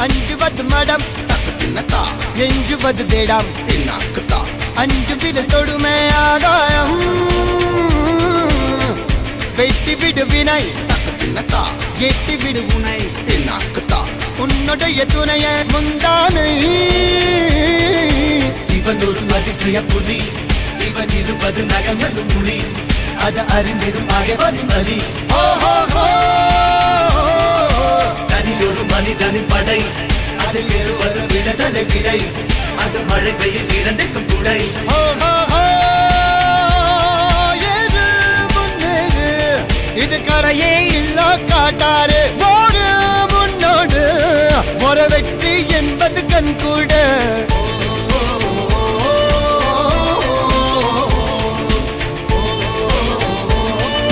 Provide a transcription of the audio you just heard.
അഞ്ചുപത് മടം എഞ്ചുപത് തേടാം അഞ്ചുപിൽ തൊടുമേ ആകായം വെട്ടിവിടു വിനൈ എട്ടിവിടു ഉണൈ ഉന്നുடைய துணைய முந்தானை இவன் ஒரு அதிசய புலி இவன் 20 நகங்களும் புலி அது அறிந்திடும் ஆகவனின் வலி தனி ஒரு மனிதனின் படை அதில் 70 விடுதலை விடை அது மழை பெய்யும் இரண்டுக்கும் துடை இது கரையே இல்ல காட்டாரு